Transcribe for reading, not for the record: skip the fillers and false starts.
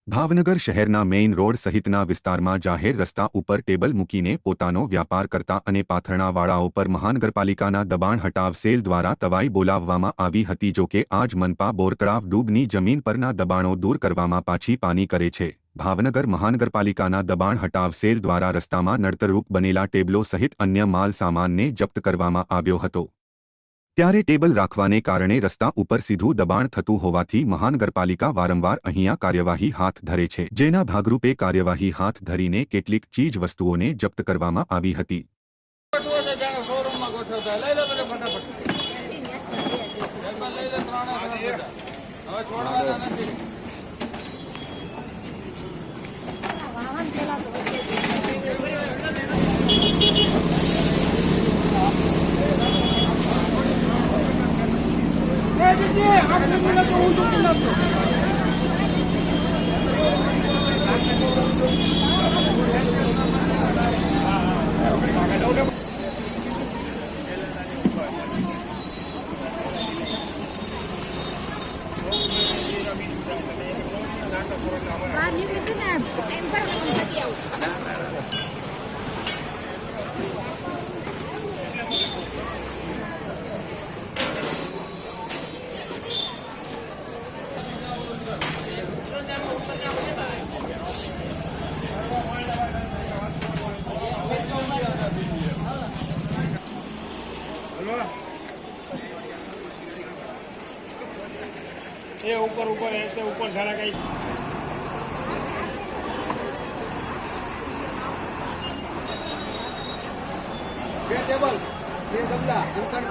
ભાવનગર શહેરના main road સહિતના વિસ્તારમાં જાહેર રસ્તા ઉપર ટેબલ મૂકીને પોતાનો વ્યાપાર કરતા અને પાથરણાવાળાઓ પર મહાનગરપાલિકાના દબાણ હટાવ સેલ દ્વારા તવાઈ બોલાવવામાં આવી હતી, જો કે આજ મનપા બોરતળાવ ડૂબની જમીન પરના દબાણો દૂર કરવામાં પાછી પાની કરે છે। ભાવનગર મહાનગરપાલિકાના દબાણ હટાવ સેલ દ્વારા રસ્તામાં નડતરરૂપ બનેલા ટેબલો સહિત અન્ય માલ સામાનને જપ્ત કરવામાં આવ્યો હતો, ત્યારે ટેબલ રાખવાને કારણે રસ્તા ઉપર સીધું દબાણ થતું હોવાથી મહાનગરપાલિકા વારંવાર અહીંયા કાર્યવાહી હાથ ધરે છે, જેના ભાગરૂપે કાર્યવાહી હાથ ધરીને કેટલીક ચીજ વસ્તુઓને જપ્ત કરવામાં આવી હતી। ये ऊपर ऊपर है तो ऊपर सारा कहीं टेबल ये गमला अंकन